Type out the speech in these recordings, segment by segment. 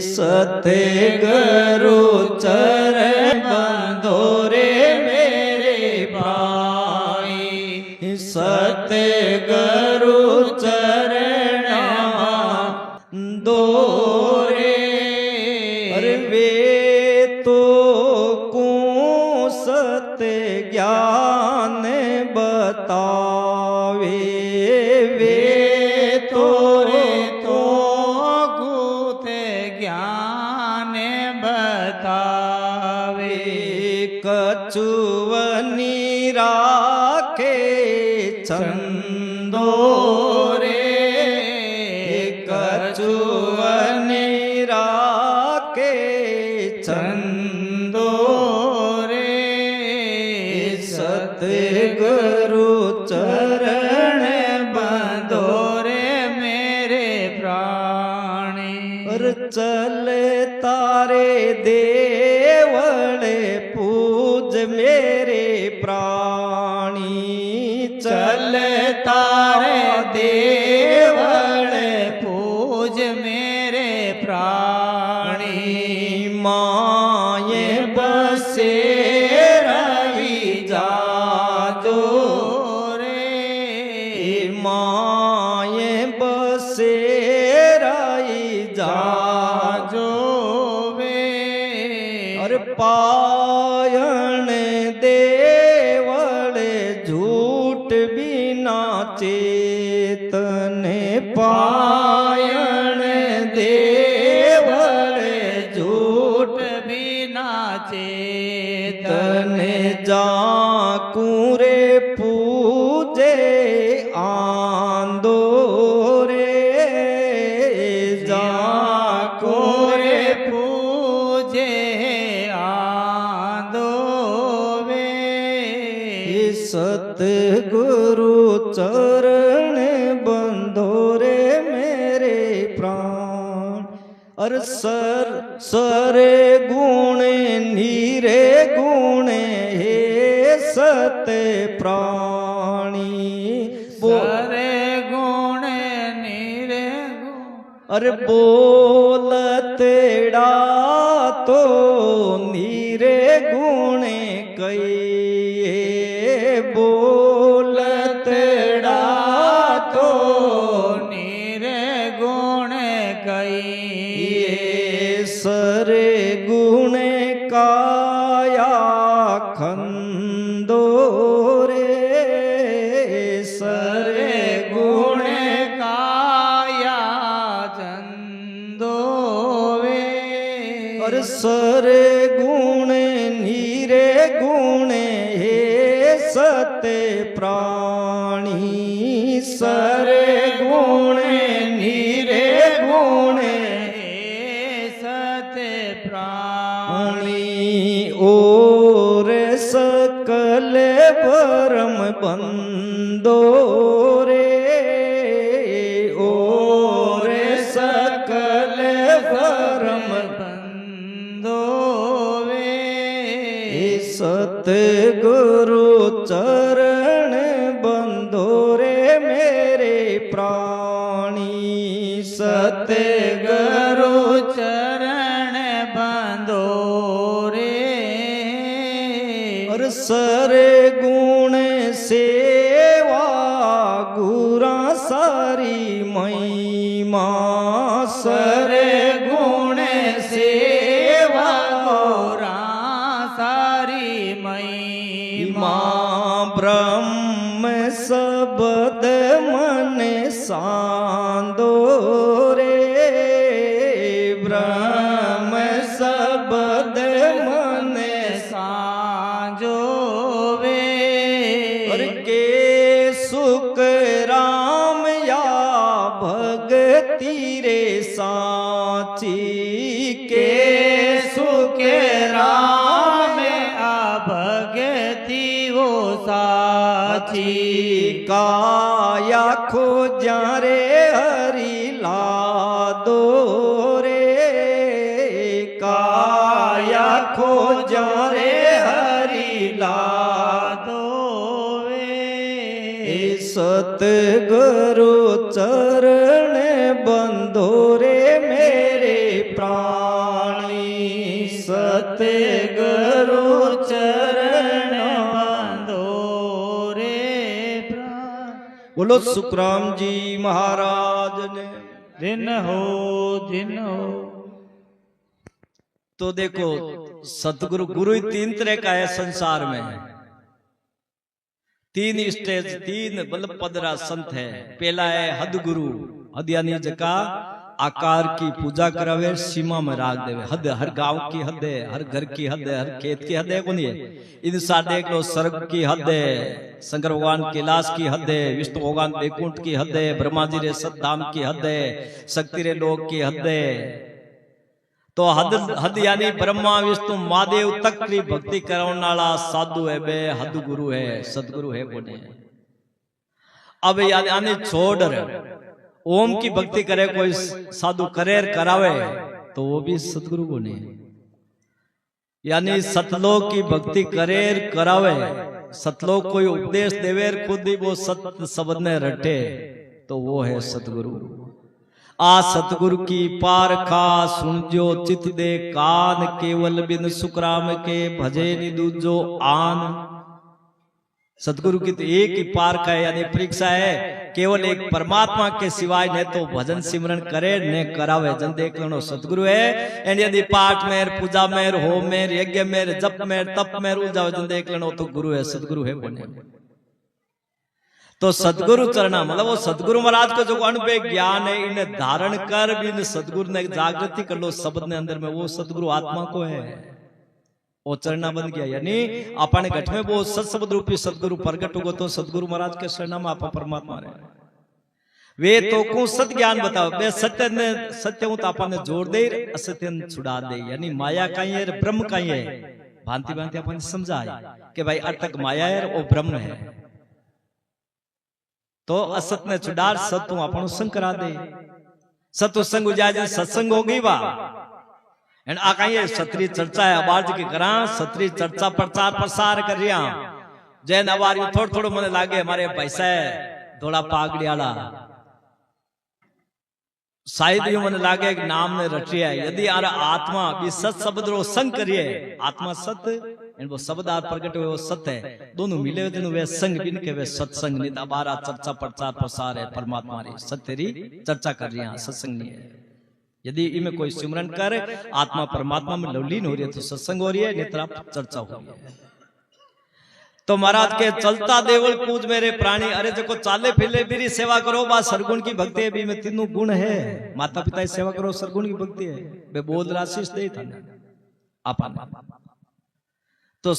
सतगुरु चरण बंधो रे मेरे भाई, सतगुरु चरण बंधो रे। अरे वे तो को सत्य ज्ञान बतावे, वे तो कछुवनी राखे छंदो रे, कछुवनी राखे छंदो रे। सतगुरु चरण बंधो रे मेरे प्राणी। और चल तारे देवले पूज मेरे प्राणी, चल तारे देवले पूज मेरे प्राणी। माये बसे रही जाजो रे, माये बसे रही जाजो वे। और पायण देवले झूठ बिना चेतन, पायण देवले झूठ बिना चेतन। जाकूरे पूजे आंदो रे, जाकूरे पूजे सतगुरु चरण बंधो रे मेरे प्राण। और सर गुण नीरे गुण हे सत्य प्राणी, सर गुण नीरे गुण। अरे बोलतेड़ा तो नीरे गुण कई, बोलतड़ा तो नीरे गुण कई। सर गुण काया खंदो रे, सर गुण काया चंदो वे। और सर गुण नीरे गुण सत्य प्राणी, सर गुण नीरे गुण सत्य प्राणी। और सकल परम बंधो रे, और सकल परम बंधो वे। सतगुरु चरण बंधो रे मेरे प्राणी, सतगुरु चरण बंधो रे। और सर गुण सेवा गुरा सारी महिमा, सर गुण सेवा गुरा सारी महिमा। ब्रह्म शब्द मन सांदो रे, ब्रह्म शब्द मन सांजो वे। और के सुख राम या भगति रे साची, के सुख राम आ भगति वो साची। काया खोजा रे हरि लादो रे, काया खोजा रे हरि लादो वे। सतगुरु चरण बंधो रे मेरे प्राणी, सतगुरु चरण बांधो रे प्राण। बोलो सुखराम जी महाराज ने दिन हो दिन हो। तो देखो सतगुरु, गुरु ही तीन तरह का है संसार में, तीन स्टेज, तीन मतलब पदरा संत है। पहला है हद गुरु, हद यानी जका आकार की पूजा करावे, सीमा में राख देवे। हद हर गांव की हद है, हर घर की हद है, हर खेत की हद है कौन है। इंसान देख लो, स्वर्ग की हद है, शंकर भगवान कैलाश की हद है, विष्णु भगवान वैकुंठ की हद है, ब्रह्मा जी रे सतधाम की हद है, शक्ति रे लोक की हद है। तो हद हद यानी ब्रह्मा विष्णु महादेव तक की भक्ति कराने वाला साधु है बे, हद गुरु है, सदगुरु है कोने। अब यानी छोड़ ओम की भक्ति करे कोई साधु करेर करावे तो वो भी सदगुरु कोने। यानी सतलोक की भक्ति करेर करावे, सतलोक कोई उपदेश देवेर खुद ही वो सत शब्द में रटे तो वो है सतगुरु। आ सतगुरु की पारखा सुनजो चित दे कान, केवल बिन सुखराम के भजे निदूजो आन। सतगुरु की तो एक ही पारखा है यानी परीक्षा है, केवल एक परमात्मा के सिवाय ने तो भजन सिमरन करे ने करावे जन देख लो सतगुरु है। एंड यदि पाठ में, पूजा में, होम में, यज्ञ में, जप में, तप में उलझावे जन देख लो तो गुरु है, सतगुरु है बोले। तो सदगुरु चरना मतलब वो सदगुरु महाराज को जो अनुभव ज्ञान है इन्हें धारण कर भी इन सदगुरु ने जागृति कर लो शब्द ने अंदर में, वो सदगुरु आत्मा को है, वो चरना बन गया। यानी अपने घट में वो सत्शब्द रूपी सदगुरु प्रकट होगा तो सदगुरु महाराज के शरण में आप परमात्मा रहे। वे तो को सत ज्ञान बताओ, वे सत्य ने सत्य हूं तो आपने जोड़ दे, असत्य छुड़ा दे। यानी माया कहीं है, ब्रह्म कहीं है, भांति भांति अपन समझाए कि भाई अर्थक माया है वो ब्रह्म है। तो असत ने छुड़ार सतु अपन संग करा दे, सतु संग उजाए सत्संग होगी वा। एंड आ कहीं क्षत्रिय चर्चा है आवाज की करा, क्षत्रिय चर्चा प्रचार प्रसार कर रिया जैन अवार थोड़ा थोड़ा मन लागे हमारे पैसा है थोड़ा पागड़ियाला शायद यू मन लागे कि नाम ने रटिया है। यदि आरा आत्मा भी सत शब्द रो संग करिए, आत्मा सत एंड वो शब्द आर प्रकट हुए वो सत है, दोनों मिले हुए वे संग बिन के वे सत्संग नहीं। हमारा चर्चा प्रचार प्रसार है परमात्मा री सत्य री चर्चा कर रही है, सत्संग नहीं है। यदि इनमें कोई सिमरन कर आत्मा परमात्मा में लवलीन हो रही है तो सत्संग हो रही है, नेत्रा चर्चा हो रही है। तो महाराज के चलता देवल पूज मेरे प्राणी, अरे देखो चाले फिरले मेरी सेवा करो, बा सरगुण की भक्ति है भी में तीनों गुण है। माता पिता की सेवा करो सरगुण की भक्ति है, वे बोल राशिश दे था आपा। तो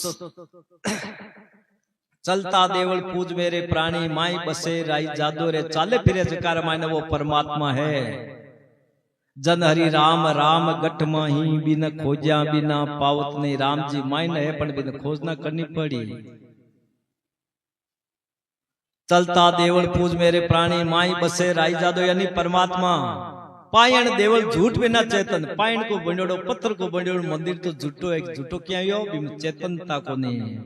चलता देवल पूज मेरे प्राणी, माई बसे राई जादो रे, चाले फिरे जकार मायने वो परमात्मा है। जन हरि राम राम गठ माही, बिन खोजा बिना पावत नहीं। राम जी मायने है पर बिन खोजना करनी पड़ी। चलता देवल पूज मेरे प्राणी, माई बसे राई जादो यानी परमात्मा। पायण देवल झूठ बिना चेतन, पायण को बंडोड़ो पत्थर को बंडोड़ो मंदिर तो झूठो है, झूठो क्या यो चेतनता को नहीं।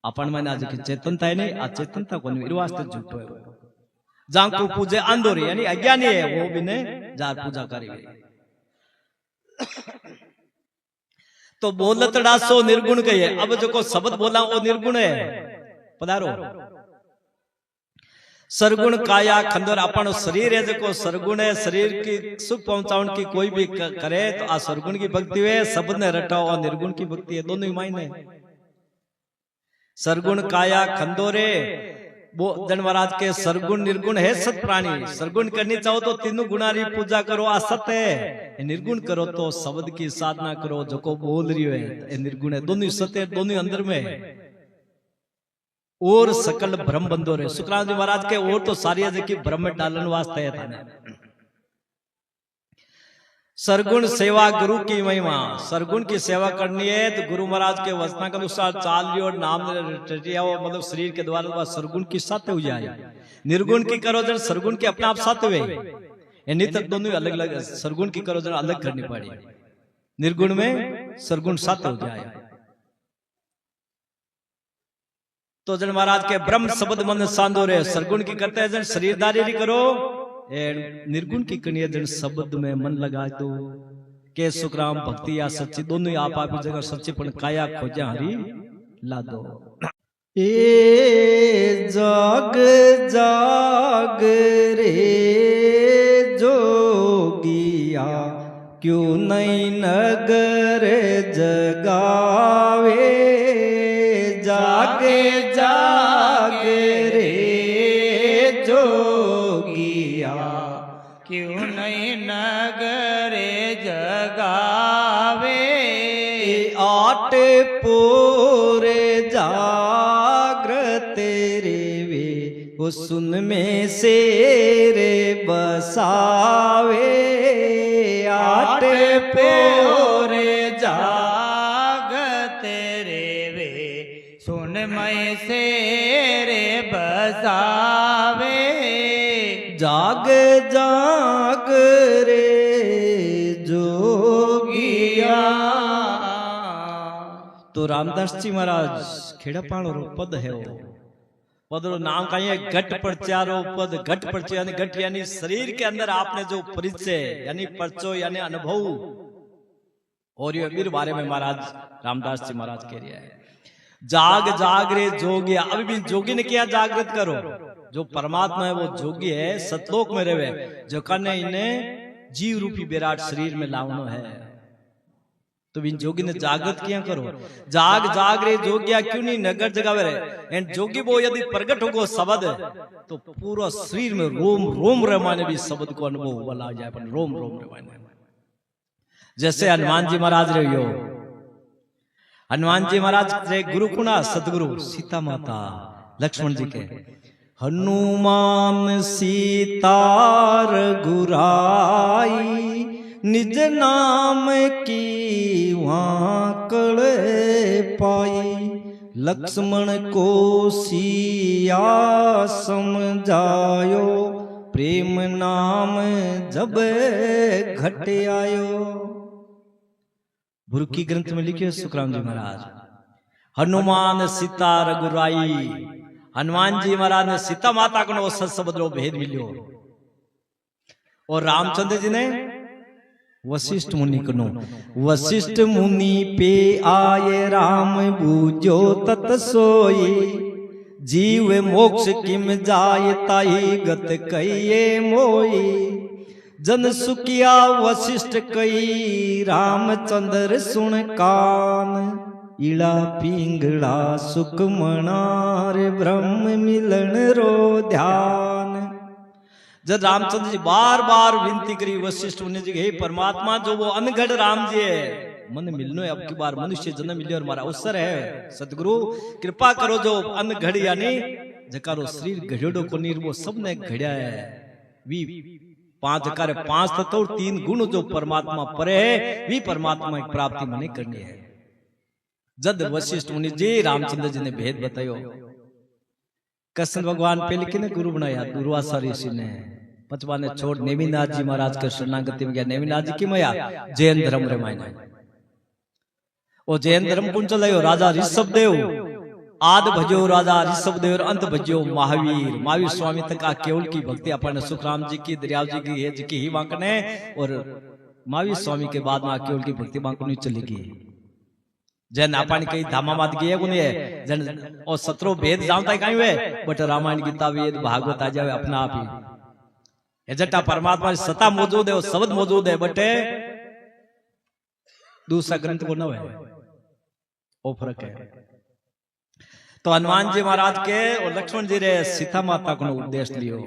अपन मैंने आज की चेतनता है नहीं, अचेतनता को नहीं, वास्ते झूठो है। जहां को पूजे अंधोरी यानी अज्ञानी है वो भी ने जार पूजा करी। तो बोलत डासो निर्गुण कहिए, अब जो को शब्द बोला वो निर्गुण है। पधारो सरगुण काया खंडर, अपन शरीर है जो सरगुण है, शरीर की सुख पहुंचाउन की कोई भी करे तो आ सरगुण की भक्ति है। शब्द ने रटाओ और निर्गुण की भक्ति है, दोनों ही मायने। सरगुण काया खंडोरे वो जन महाराज के सरगुण निर्गुण है सत प्राणी। सरगुण करनी चाहो तो तीनों गुणारी पूजा करो, असत है। निर्गुण करो तो शब्द की साधना करो, जो को बोल रही है निर्गुण है। दोनों सत्य है, दोनों अंदर में है। और सकल ब्रह्म बंदो रहे शुक्राचार्य जी महाराज के, और तो सारी की ब्रह्म डालन वास्ते है। सरगुण सेवा गुरु की महिमा, सरगुण की सेवा करनी है तो गुरु महाराज के वचना के अनुसार चाल लियो, नाम रटिया मतलब शरीर के द्वारा सरगुण की साथ हो जाए। निर्गुण की करो जन सरगुण के अपने आप साथ हुए, नहीं तक दोनों अलग अलग। सरगुण की करो जन अलग करनी पड़ी, निर्गुण में सरगुण साथ हो जाए। तो जन महाराज के ब्रह्म शब्द मन सांदो रे, सरगुण की करते हैं जन शरीरदारी करो निर्गुण की कन्या जन शब्द में मन लगा दो के सुखराम भक्ति या सच्ची दोनों ही आप जगह सच्ची पण काया खोजा हरी ला दो। ए जाग जाग रे जोगिया क्यों नहीं नगर जगावे, जागे जागे रे जोगिया क्यों नहीं नगरे जगावे, आठ पूरे जागृत रे वे वो सुन में से रे बसावे, आठ पोरे जागत रे वे सुन मैं से रे बसावे, जाग जाग रे जोगिया। तो रामदास जी महाराज खेड़ापाणो रो पद है वो पद रो नाम का है घट परचारो पद। घट परचा यानी घट यानी शरीर के अंदर आपने जो परिचय यानी परचो यानी अनुभव, और ये वीर बारे में महाराज रामदास जी महाराज कह रहे हैं जाग जाग रे जोगिया। अभी भी जोगी ने क्या जागृत करो, जो परमात्मा है वो जोगी है, सतलोक में रहे, जो कने इन्हें जीव रूपी विराट शरीर में लावनो है, तो इन जोगी ने जागृत किया करो। जाग जाग रे जोगिया क्यों नहीं नगर जगावे रे। एंड जोगी वो यदि प्रकट होगो शब्द तो पूरा शरीर में रोम रोम रमाने भी शब्द को अनुभव वाला जाए, पर रोम रोम रमाने। जैसे हनुमान जी महाराज रहे हो, हनुमान जी महाराज रे गुरु कुना सतगुरु सीता माता लक्ष्मण जी के। हनुमान सीतार गुराई निज नाम की वाकड़ पाई, लक्ष्मण को सिया समझायो प्रेम नाम जब घट आयो। बुरकी ग्रंथ में लिखे सुखराम जी महाराज हनुमान सीता रघुराई। हनुमान जी महाराज ने सीता माता को सत्सबदलो भेद मिलो, और रामचंद्र जी ने वशिष्ठ मुनि कनो। वशिष्ठ मुनि पे आए राम बूझो तत सोई, जीव मोक्ष किम जाय ताई गत कहिए मोई। जन सुखिया वशिष्ठ कई रामचंद्र सुन कान, इड़ा पिंगड़ा सुख मनार ब्रह्म मिलन रो ध्यान। जब रामचंद्र जी बार बार विनती करी वशिष्ठ मुनि जी, हे परमात्मा जो वो अनगढ़ राम जी है मन मिलनो है, अब की बार मनुष्य जन्म मिले और हमारा अवसर है, सतगुरु कृपा करो। जो अनगढ़ यानी जकारो शरीर घड़ियों को नीर वो सबने घड़िया है, वी पांच जकारे पांच तत्व और तीन गुण जो परमात्मा परे है, वी परमात्मा की प्राप्ति मने करनी है। जद वशिष्ठ मुनि जी रामचंद्र जी ने भेद बतायो। कृष्ण भगवान पहले किने गुरु बनाया, दुर्वासा ऋषि ने। पचवा ने छोड़ नेमिनाथ जी महाराज के शरणागति में गया। नेमिनाथ जी की मया जैन धर्म रे मायने, ओ जैन धर्म कौन चलायो? राजा ऋषभ देव आद भजो राजा ऋषभ देव, अंत भजो महावीर। महावीर स्वामी तक आ केवल की भक्ति अपन सुखराम जी की, दरियाव जी की, हेज की ही वांकने, और महावीर स्वामी के बाद में केवल की भक्ति वांकनी चलेगी। जैन अपन कई धामा मात गए गुने जन और 17 भेद जानता कहीं वे, बट रामायण गीता वेद भागवत आ जावे अपना आप ही। एजटा परमात्मा की सत्ता मौजूद है, शब्द मौजूद है, बट दूसरा ग्रंथ को न है, वो फर्क है। तो हनुमान जी महाराज के और लक्ष्मण जी रे सीता माता को उपदेश लियो।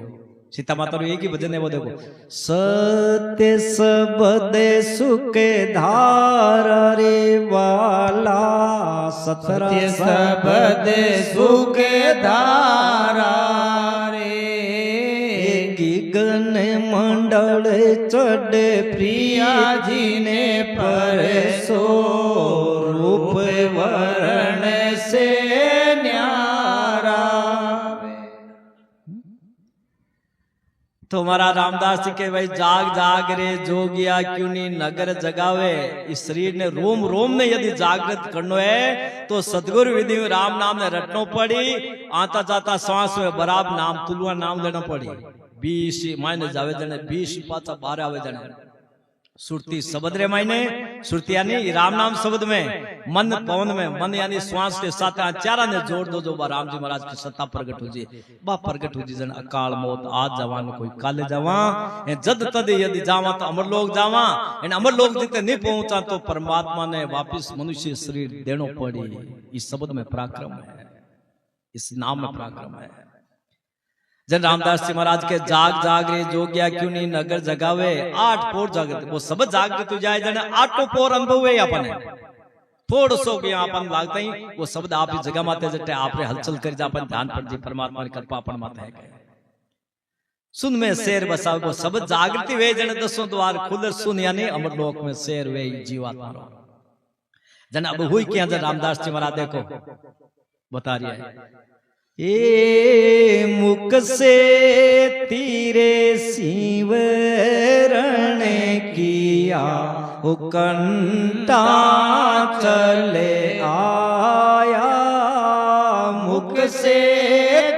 सीता माता रो एक ही भजन है, वो देखो सत्य सबद सुख धार रे वाला, सत्य सबद सुख धारा रे। गगन मंडल चढ़ प्रिया जी ने परसो, रूप वर्ण से तो हमारा रामदास जी के भाई जाग जाग रे जोगिया क्यों नहीं नगर जगावे। इस शरीर ने रोम रोम में यदि जागृत करनो है तो सदगुरु विधि में राम नाम ने रटनो पड़ी। आता जाता श्वास में बराबर नाम तुलवा नाम लेना पड़ी। 20 मायने जावे जने 20 पाचा 12 आवे जने सुरती शब्द रे मायने सुरती यानी राम नाम शब्द में मन पवन में मन यानी श्वास के साथ चारा ने जोड़ दो जो बा राम जी महाराज की सत्ता प्रकट हो जी बा प्रकट हो जी जन अकाल मौत आज जवान कोई काले जावा जद तद यदि जावा तो अमर लोग जावा इन अमर लोग जिते नहीं पहुंचा तो परमात्मा ने वापिस मनुष्य शरीर देनो पड़ी। इस शब्द में पराक्रम है, इस नाम में पराक्रम है। जन रामदास जी महाराज के जाग जाग रे जोगिया क्यों नहीं नगर जगावे 8 पोर जागते वो सब जागृत हो जाए जने 8 पोर अनुभव है अपने थोड़ सो के अपन लागते ही वो शब्द आप ही जगह माते जटे आप रे हलचल कर जा अपन ध्यान पर जी परमात्मा की कृपा अपन माते है सुन में शेर बसा वो सब जागृति वे जने 10 द्वार खुल सुन यानी अमर लोक में शेर वे जीवात्मा रो जन अब हुई क्या जन रामदास जी महाराज देखो बता रही है ए मुख से तीरे सिवरण किया वो कंटा चले आया मुख से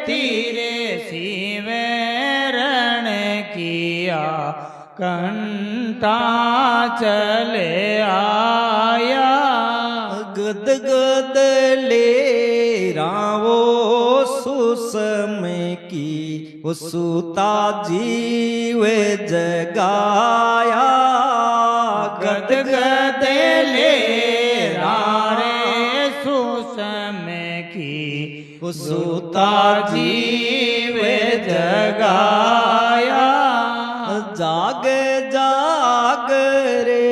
तीरे सिवरण किया कंटा चले आया गद गद ले रावो सुसमय की वो सूता जीव जगाया गद गद ले रे सुसमय की वो सूता जीव जगाया जाग जाग रे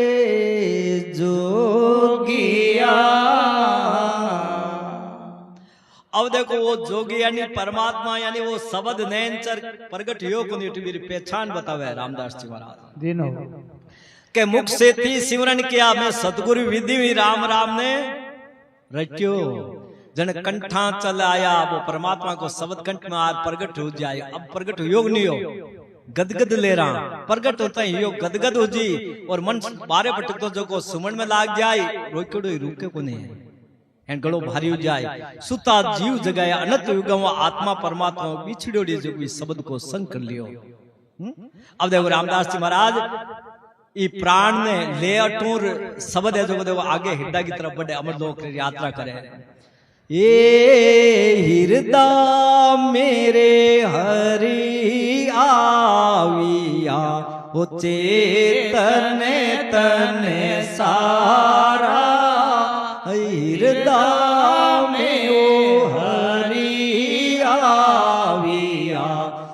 जोगिया। अब देखो वो जोगी यानी परमात्मा यानी वो शब्द नैनचर प्रगट हो को मेरी पहचान बतावे रामदास जी महाराज दिनो के मुख से थी सिमरन किया मैं सतगुरु विधि हुई राम राम ने रट्यो जन कंठा चल आया वो परमात्मा को शब्द कंठ में आज प्रगट हो जाए। अब प्रगट योग नहीं हो गदगद ले रहा प्रगट होता है योग गदगद हो जी और मन बारे पटक तो जो को सुमन में लाग जाए रोकड़ो रुके को नहीं है गड़ो भारी हो जाए सुता जीव जगाया अनंत युग आत्मा परमात्मा बिछड़ो जो शब्द को संग कर लियो। अब देखो रामदास जी महाराज ई प्राण ने ले अटूर शब्द है जो देखो आगे हृदय की तरफ बढ़े अमर लोक यात्रा करे ये हृदय मेरे हरि आविया वो चेतन तन सारा हृदय में ओ हरि आविया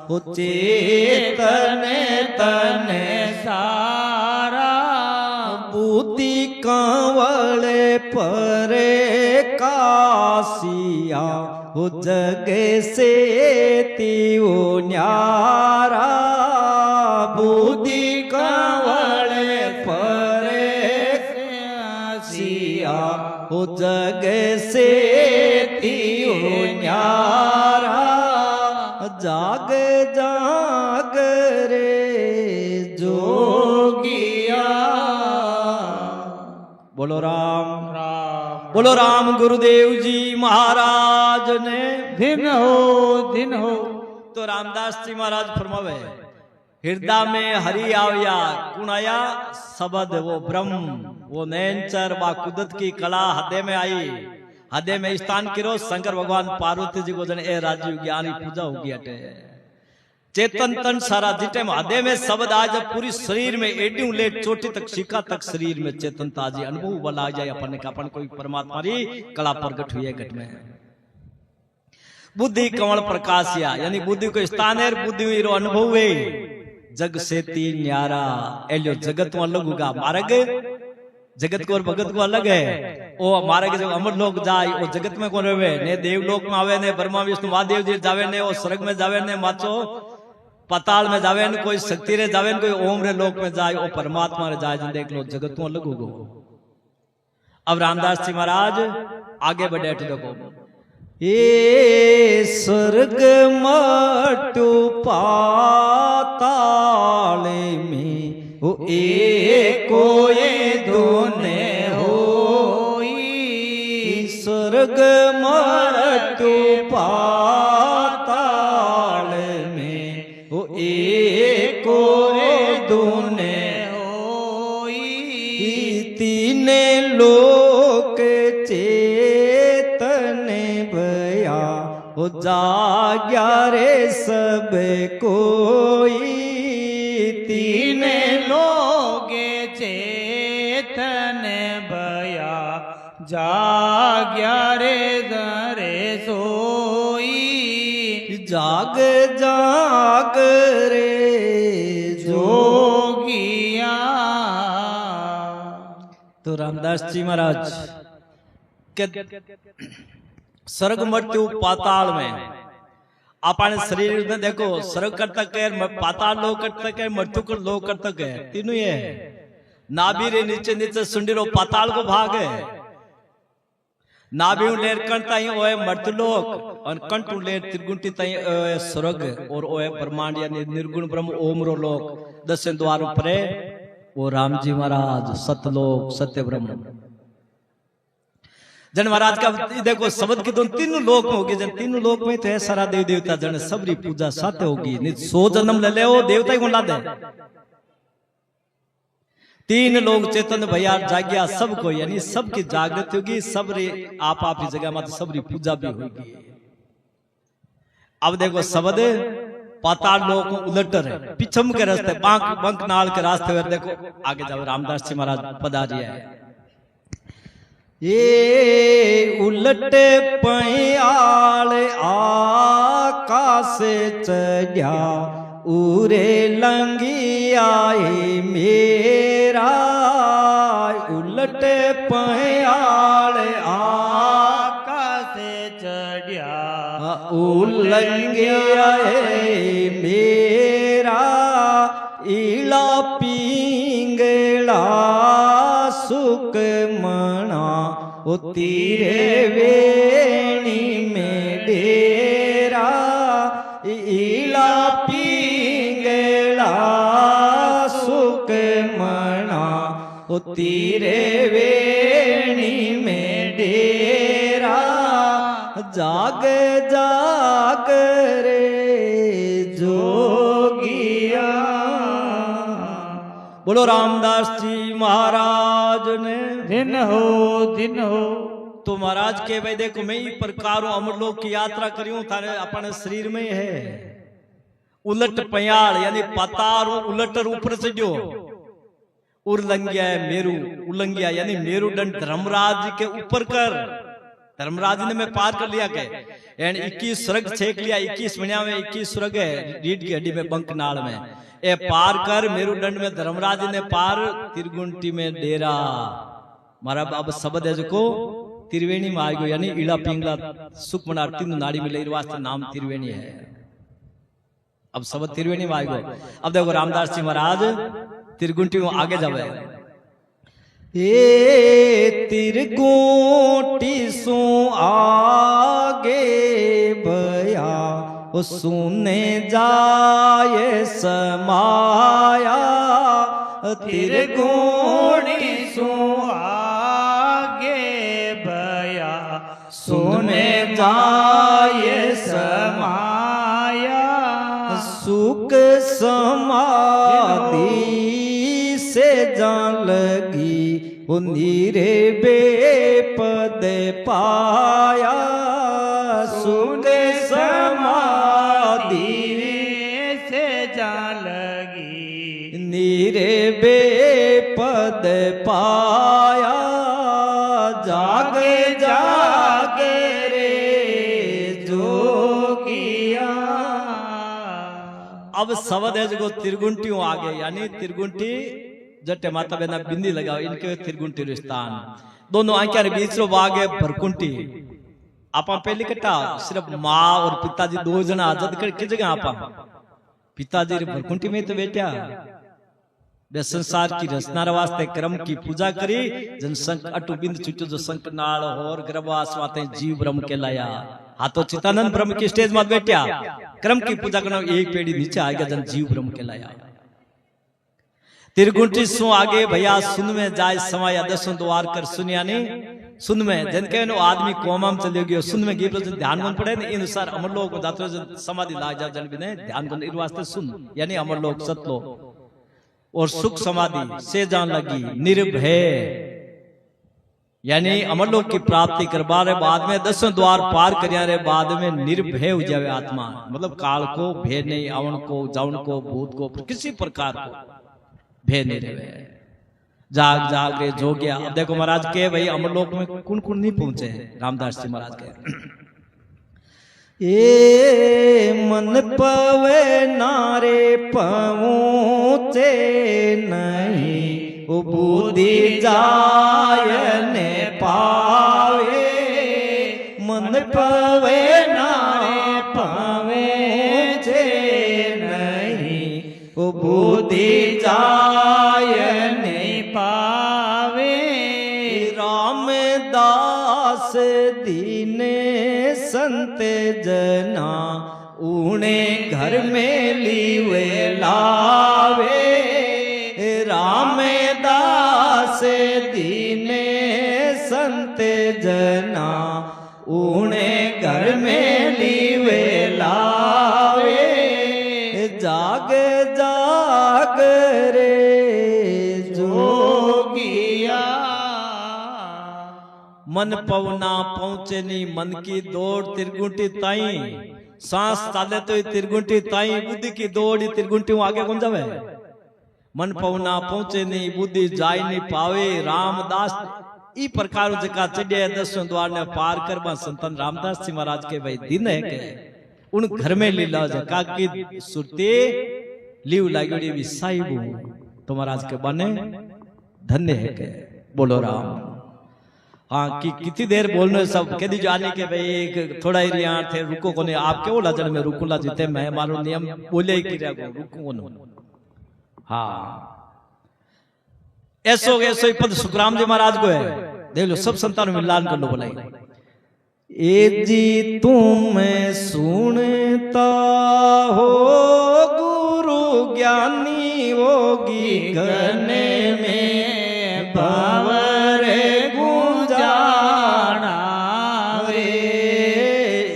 वो चेतन तन सारा बुद्धि कंवले परे कासिया वो जग से तियो न्यारा बुद्धि कंवले परे कासिया वो जग से तियो न्यारा जाग जाग रे जोगिया। बोलो राम राम बोलो राम गुरुदेव जी महाराज ने दिन हो तो रामदास जी महाराज फरमावे हृदय में हरि आविया कुण आया शब्द वो ब्रह्म वो नैनचर व कुदरत की कला हृदय में आई हृदय में स्थान करो शंकर भगवान पार्वती जी को जन ए राजीव ज्ञानी पूजा होगी अटे चेतन तन सारा जिटे हृदय में शब्द आज पूरी शरीर में एडियो ले चोटी तक शिका तक शरीर में चेतनता जी अनुभव वाला आ जाए अपन का अपन कोई परमात्मा री कला प्रकट हुई है घट में बुद्धि कमल प्रकाशिया यानी बुद्धि को स्थान है बुद्धि हुई रो अनुभव है जग से तीन न्यारा एलियो जगत अलग होगा मार्ग जगत को और भगत को अलग है ओ मार्ग जो अमर लोक जाए वो जगत में कौन रहे ने देवलोक में आवे ने ब्रह्मा विष्णु महादेव जी जावे ने वो स्वर्ग में जावे ने माचो पताल में जावे ने कोई शक्ति रे जावे ने कोई ओम रे लोक में जाए वो परमात्मा रे जाए देख लो जगत तो अलग होगो। अब रामदास जी महाराज आगे बढ़े देखो ये स्वर्ग मटु पाताल में वो एको ये दोने होई स्वर्ग मटु पाताल में वो तीने लोक चेतन भया हो जाग्या रे सब कोई तीने लोगे चेतन भया जाग्या रे दरे सोई जाग जाग रे जोगिया। तो रामदास जी महाराज के स्वर्ग मृत्यु पाताल में अपन शरीर में देखो स्वर्ग करतक है, पाताल लोक करतक है, मृत्यु कर लोक करतक है, तीनों ये है। नाभि रे नीचे नीचे सुंडीरो पाताल को भाग है, नाभि लेर कंठता ही ओए मृत्यु लोक और कंठ लेर त्रिगुणी तई ओए स्वर्ग और ओए ब्रह्मांड यानी निर्गुण ब्रह्म ओम रो लोक 10 द्वार परे वो राम जी महाराज सतलोक सत्य ब्रह्म। जन महाराज का देखो शब्द की दोनों तीनों लोक में होगी, जन तीनों लोक में तो है सारा देव देवता जन सबरी पूजा साथ होगी, नहीं 100 जन्म ले ले वो देवता ही गुण दे। तीन लोग चेतन भैया जाग्या सबको यानी सबकी जागृति होगी, सबरी आप ही जगह मत सबरी पूजा भी होगी। अब देखो शब्द पाताल लोक उलटर है, पिछम के रास्ते बंक नाल के रास्ते देखो आगे जाओ रामदास जी महाराज पधारिया है। ये उलट पयाल आकाश चढ़ा उरे लंगी आए मेरा, उलट पयाल आकाश चढ़ा उलंगी आए मेरा, इला पिंगला सुख मना ओ तीरे वेणी में डेरा, इला पिंगला सुख मना ओ तीरे वेणी में डेरा, जाग जाग रे जोगिया। बोलो रामदास जी महाराज ने दिन हो दिन हो। तो महाराज के भाई देखो मैं ही प्रकारों अमरलोक की यात्रा करियो थारे अपने शरीर में है। उलट पयाल यानी पतार उलटर ऊपर से जो उर्लंघ्या है मेरू, उल्लंघ्या यानी मेरुदंड धर्मराज के ऊपर कर, धर्मराज ने मैं पार कर लिया के 21 स्वर्ग छेक लिया, 21 महीना में 21 स्वर्ग है रीढ़ की हड्डी में बंक नाल में ए पार कर, मेरुदंड में धर्मराज ने पार, त्रिगुंटी में डेरा मारा। अब शब्द है जो त्रिवेणी में आ गयो यानी इला पिंगला सुख मना तीन नाड़ी में ले वास्ते नाम त्रिवेणी है। अब शब्द त्रिवेणी में आ गयो। अब देखो रामदास जी महाराज त्रिगुंटी में आगे जावे। ए त्रिगुंटी सु आगे भया ओ सुने जाए समाया, त्रिगुणी सु आगे भया सुने जाए समाया, सुख समाधि से जान लगी वो नीरे बेपद पाया, सुख समाधि से जान लगी नीरे बेपद पाया, जागे जागे रे जोगिया। अब शब्द है जो त्रिगुंटियों आगे यानी त्रिगुंटी जटे माता बहना बिंदी लगाओ इनके त्रिगुंटी स्थान, दोनों आंखों के बीच रो बाग है भरकुंटी। आप पहले कटा सिर्फ माँ और पिताजी दो जना आजाद कर किस जगह आप पिताजी रे भरकुंटी में तो बेटा वे संसार की रचना वास्ते क्रम की पूजा करी, जन संक अटु बिंद छुटो जो संक नाल और गर्भवास वाते जीव ब्रह्म के लाया, हाथों चितानंद ब्रह्म की स्टेज में बैठा क्रम की पूजा करना, एक पेड़ी नीचे आ गया जन जीव ब्रह्म के लाया। त्रिगुंटी सु आगे भैया सुन में जाय समाया 10 द्वार कर सुनिया नहीं सुन में जन के नो आदमी कोमाम चले गयो सुन में गिर जन ध्यान मन पड़े इन अनुसार अमरलोक को जातो जन समाधि लाग जा जन बिने ध्यान को इस वास्ते सुन यानी अमरलोक सतलोक और सुख समाधि से जान लगी निर्भय, यानी अमरलोक की प्राप्ति करवाने बाद में 10 द्वार पार करने बाद में निर्भय हो जावे आत्मा, मतलब काल को भय नहीं, अवन को जावन को भूत को किसी प्रकार को भय नहीं रहे। जाग जाग रे जो गया। अब देखो महाराज के भाई अमरलोक में कौन कौन नहीं पहुंचे हैं, रामदास जी महाराज के ए मन पवे नारे पहुँचे नहीं, वो बुद्धि जायने पावे, मन पवे नारे पहुँचे नहीं, वो बुद्धि जायने पावे। रामदास दीने संत जना ऊणे घर में लीवे लावे, रामदास दीने संत जना ऊणे घर में लीवे लावे। जाग जाग रे जोगिया, मन पवना पहुंचे नहीं, मन की दौड़ त्रिगुंटी ताई, सांस चाले तो त्रिगुंटी ताई, बुद्धि की दौड़ त्रिगुंटी आगे कौन जावे। मन पवना पहुंचे नहीं, बुद्धि जाय नहीं पावे। रामदास ई प्रकार जका चढ़े 10 द्वार ने पार करवा संतन रामदास जी महाराज के भाई दिन है के उन घर में लीला जका की सुरती लीव लागड़ी भी साहिबू तो महाराज के बने धन्य है के। बोलो राम। हाँ कि कितनी देर बोलने सब कह दी जाने के भाई एक थोड़ा ही रियार थे रुको कोने, आप क्यों लाजन में रुकुला जीते, मैं मारो नियम बोले ही कि रुको न। हाँ ऐसो ऐसो पद सुखराम जी महाराज को है, देख लो सब संतान मिलान कर लो बोलाई। ए जी तुम सुनता हो गुरु ज्ञानी होगी गने में भंवर गुंजाना रे।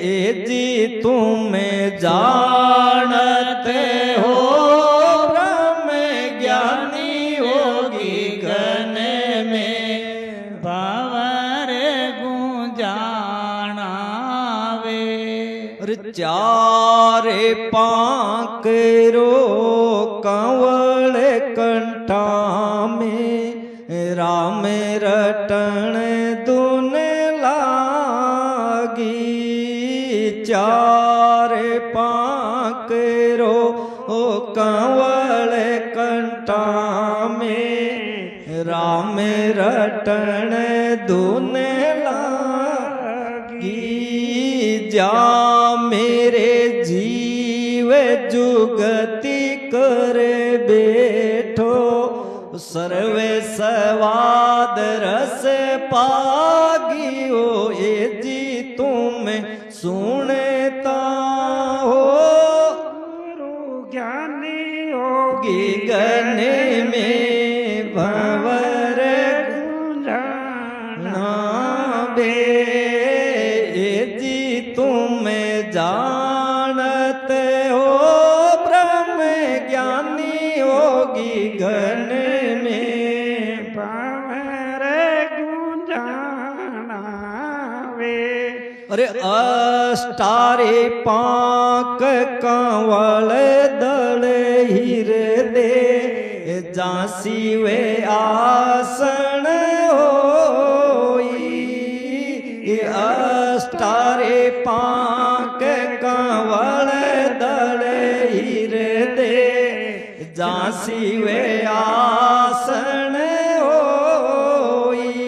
ए जी तुम जानते हो ब्रह्म ज्ञानी होगी गने में भंवर गुंजाना वे। चारे पांक रो कंवल कंठा में राम रटन दुन लागी। चारे पांक रो कंवल कंठा में राम रटन दुन लागी। जा मेरे जीव जुगति कर बैठो सर्वे स्वाद रस पागी हो। ए जी तुम सुनता हो गुरु ज्ञानी होगी गने में भंवर गुंजाना बे। तुम जानते हो ब्रह्म ज्ञानी होगी घन में भंवर गुंजाना वे। अरे अष्टारे पांक कंवल दल हीर दे जासी वे आसन अष्टारे पांक कंवल दल हीर दे जासी वे आसन होई।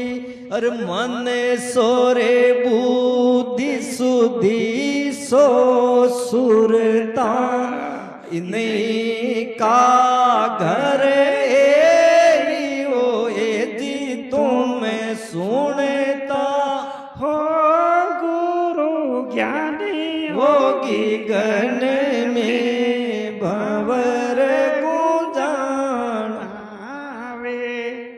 अर मन सोरे बुद्धि सुधि सो सुरता इन्हीं का घर हो। ए जी तुम सुनता हो ज्ञानी होगी गन में भंवर गुंजाना वे।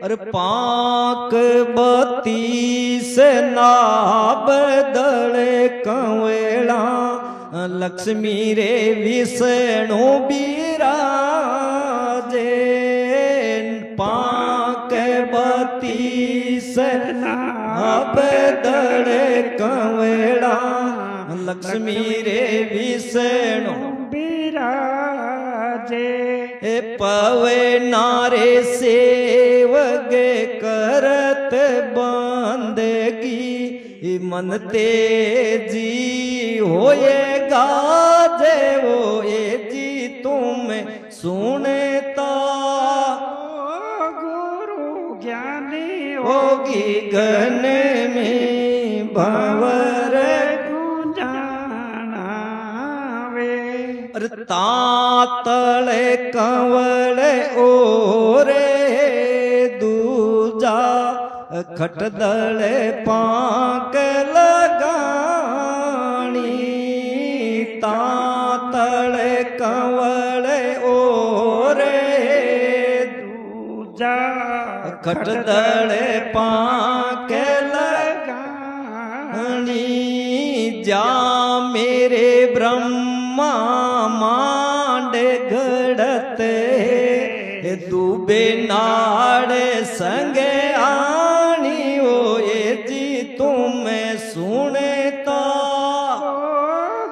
अरे पांक 32 नाभ दल कंवला लक्ष्मी रे विष्णु बिराजे। तीस अब दड़े कंवड़ा लक्ष्मी रे विष्णु बिराजे पवे नारे सेवगे करत बंदगी मन तेजी होएगा जे वो ये जी तुम सुनता गुरु ज्ञानी होगी गन में भंवर गुंजानावे तातले कंवले ओरे दूजा खटदले पाक लगानी तातले कंवले ओरे दूजा खटदले पाक लगानी जा मेरे ब्रह्मा मांडे घड़ते दूबे नाड़े संगे आनी ओ ये जी तुम सुनता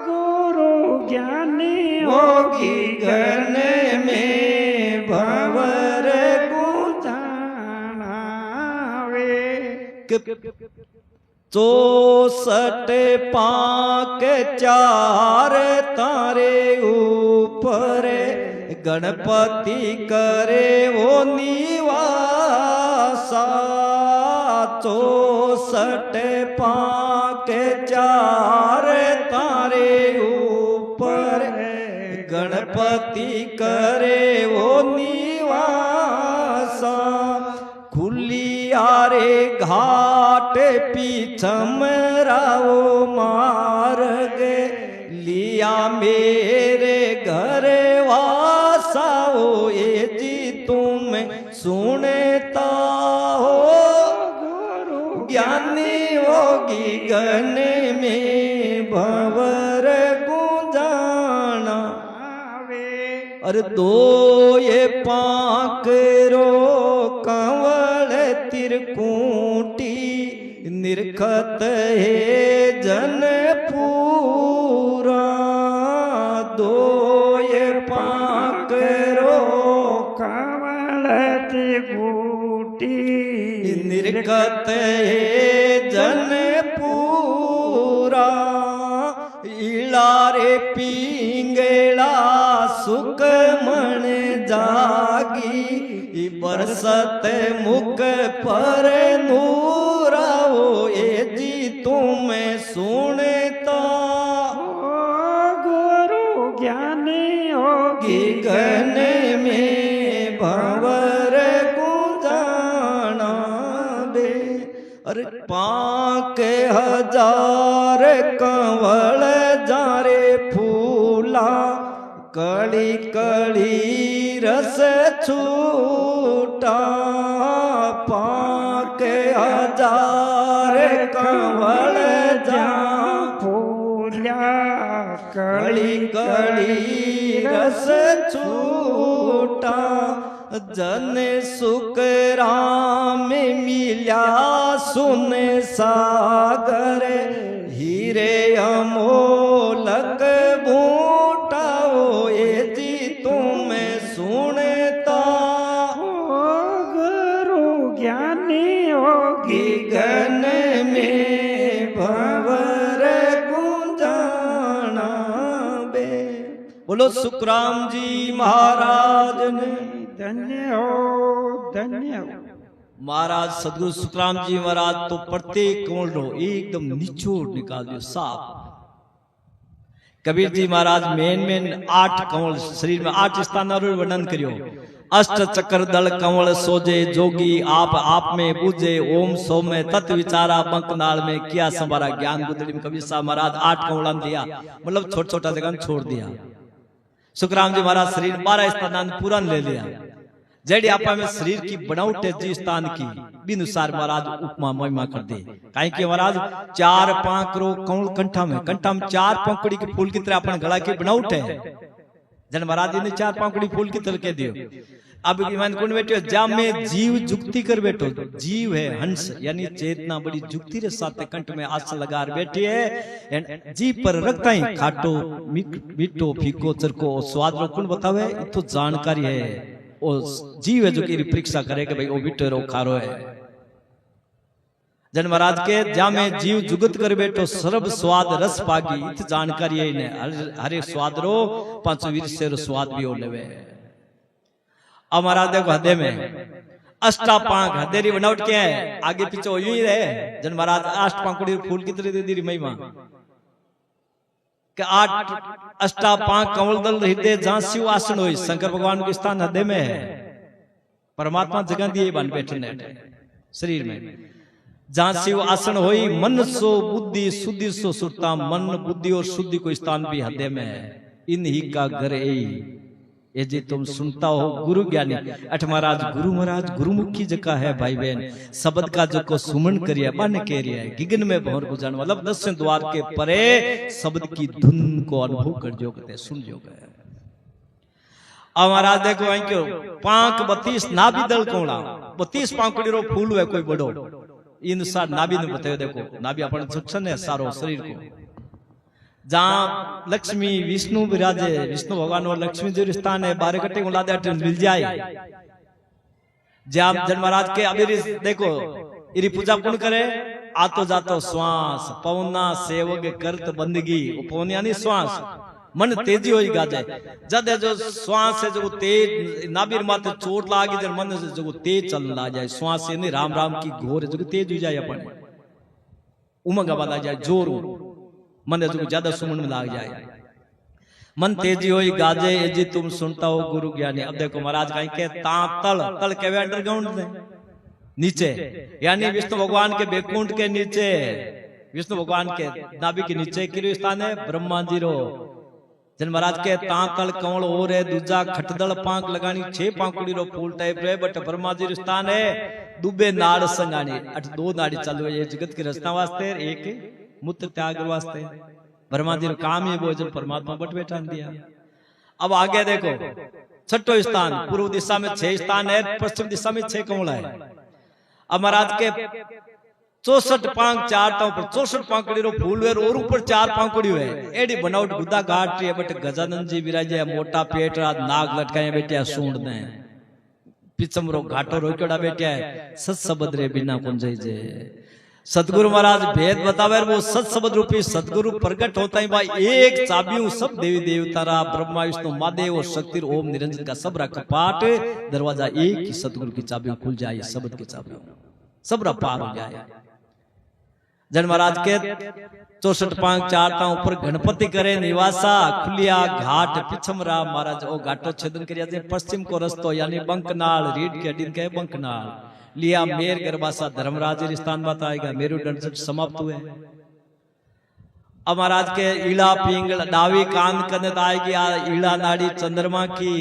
गुरु ज्ञानी होगी गन में भंवर गुंजानावे 64 पाक चार तारे ऊपर गणपति करे वो निवासा 64 पाक चार तारे ऊपर गणपति करे वो निवासा खुलियारे घाट पीछम राओ मार्ग लिया मेरे घर वासाओ ये जी तुम सुनता हो गुरु ज्ञानी होगी गन में भंवर गुंजाना अरे दो ये पाकरो कंवल तिरकूटी निरखत है जन पूरा दो ये पाकरो कमल बूटी निरखत है जन पूरा इलारे पिंगला सुख मन जागी बरसत मुख पर नूराओ ये जी तुम सुनता गुरु ज्ञानी होगी गन में भंवर गुंजाना दे अरे पाक हजार कंवल जारे फूला कड़ी कड़ी रस छूटा पाक हजार कंवल जा फूल्या कड़ी कड़ी रस छूटा जन सुख राम मिल्या सुन सागर हीरे अमोलक बूटाओ ये जी तुम सुनता गुरु ज्ञानी होगी गन में भंवर गुंजाना बे बोलो सुखराम जी महाराज ने धन्य हो धन्य हो महाराज सदगुरु सुखराम जी महाराज तो प्रत्येक कंवल एकदम निचोड़ निकाल दियो साफ कबीर जी महाराज मेन 8 कंवल शरीर में 8 स्थान वर्णन करियो अष्ट चक्र दल कंवल सोजे जोगी आप में बुझे ओम सोम में तत् विचारा बंक नाल में किया संभारा ज्ञान गुदड़ी में कबीर साहब महाराज 8 कंवल दिया मतलब छोटा जगह छोड़ दिया सुखराम जी महाराज शरीर 12 स्थान पूरा ले लिया जेडी आपा में शरीर की बनावट है जी स्थान की बिनुसार महाराज उपमा महिमा कर दे काहे कि महाराज 4 पांकरो कंवल कंठा में 4 पंखुड़ी के फूल की तरह अपन गला की बनावट है जन महाराज जी ने 4 पंखुड़ी फूल की तरह कह दियो अब ईमान कौन बैठो जा में जीव जुक्ति कर बैठो, जीव है हंस यानी चेतना बड़ी जुक्ति रे साथ कंठ में आस लगा बैठी है, जीव पर रखता ही खाटो मीठो फीको चरको स्वाद रो कौन बतावे, तो जानकारी है ओ जीव है जो की परीक्षा करे कि भाई वो मीठो रो खारो है। जन महाराज के जा में जीव जुगत कर बैठो सर्व स्वाद रस पागी, इत जानकारी है ने हर एक स्वाद रो पांच वीर से रो स्वाद भी हो लेवे। अब महाराज देखो हृदय में अष्टापांक हृदय री बनावट क्या है, आगे पीछे हो ही रहे। जन महाराज अष्टपांकुड़ी फूल कितनी दे दी महिमा कि 8 अष्टापांक कमल दल हृदय जहां शिव आसन हो, शंकर भगवान के स्थान हृदय में है, परमात्मा जगह दिए बन बैठे शरीर में। जहां शिव आसन होई मन सो बुद्धि शुद्धि सो सुरता, मन बुद्धि और शुद्धि को स्थान भी हृदय में है। इन ही का घर ये जे तुम सुनता हो गुरु ज्ञानी। अठ महाराज गुरुमुखी जगह है भाई बहन, शब्द का जो को सुमन करिए बन के रिया है गिगन में भौर गुजान, मतलब 10 द्वार के परे शब्द की धुन को अनुभव कर जो कहते सुन जो गए। अब महाराज देखो आई क्यों पांक 32 नाभि दल कोणा 32 पांकड़ी रो फूल है कोई बड़ो, इन सार नाभि ने बतायो। देखो नाभि अपन सुक्षण है सारो शरीर को, जहां लक्ष्मी विष्णु विराजे, विष्णु भगवान और लक्ष्मी जो स्थान है 12 कटे उलादे मिल जाए। जहां जन महाराज के अभी देखो इरी पूजा कौन करे, आतो जातो श्वास पवना सेवक करत बंदगी, पवन यानी श्वास मन तेजी हो गाजे। जद जो श्वास है जो तेज नाभिर माथे चोट लागी जन मन से जो तेज चल ला जाए, श्वास यानी राम राम की घोर जो तेज हो जाए, अपन उमंग आवाज आ जाए, जोर मन जो ज्यादा सुमन में लाग जाए, मन तेजी हो गाजे जी तुम सुनता हो गुरु ज्ञानी। अब देखो महाराज कहीं के तल के अंडरग्राउंड नीचे, यानी विष्णु भगवान के बैकुंठ के नीचे, विष्णु भगवान के नाभि के नीचे की स्थान है ब्रह्मा जी रो। जन महाराज के तांतल कमल हो रे दूजा खटदल पांक लगानी 6 पांकुड़ी रो फूल टाइप रे, बट ब्रह्मा जी स्थान है दुबे नाड़ संगानी। 2 नाड़ी चालू है ये जगत की रचना वास्ते, एक मूत्र त्याग वास्ते। ब्रह्मा जी काम ही वो जब परमात्मा बट बैठा दिया। अब आगे देखो छठो स्थान, पूर्व दिशा में 6 स्थान है, पश्चिम दिशा में 6 कमल है। अब महाराज के 64 पांक 4 पर 64 पांकड़ी रो फूल है और ऊपर 4 पांकड़ी है। एडी बनावट गुदा घाट रे, बट गजानंद जी विराजे मोटा पेट रात नाग लटकाए बैठे सूंड ने पिछम रो घाटो रोकड़ा बैठे सत शब्द रे बिना कौन जे। सतगुरु महाराज भेद बतावे, वो सत शब्द रूपी सतगुरु प्रकट होता है भाई, एक चाबियों सब देवी देवता रा ब्रह्मा विष्णु महादेव और शक्ति ओम निरंजन का सब रा कपाट दरवाजा एक ही सतगुरु की चाबियों खुल जाए, शब्द की चाबियों सब रा पार हो जाए। जन महाराज के 64 पांक 4 ऊपर गणपति करे निवासा, खुलिया घाट पिछमरा महाराज ओ घाटो छेदन करिया पश्चिम को रस्तो यानी बंकनाल, रीड के अधीन के बंकनाल लिया मेर गर्भासा धर्मराज स्थान बात आएगा, मेरू दर्शन समाप्त हुए। अब महाराज के ईला पिंगल डावी कान कनत आएगी, ईला नाड़ी चंद्रमा की,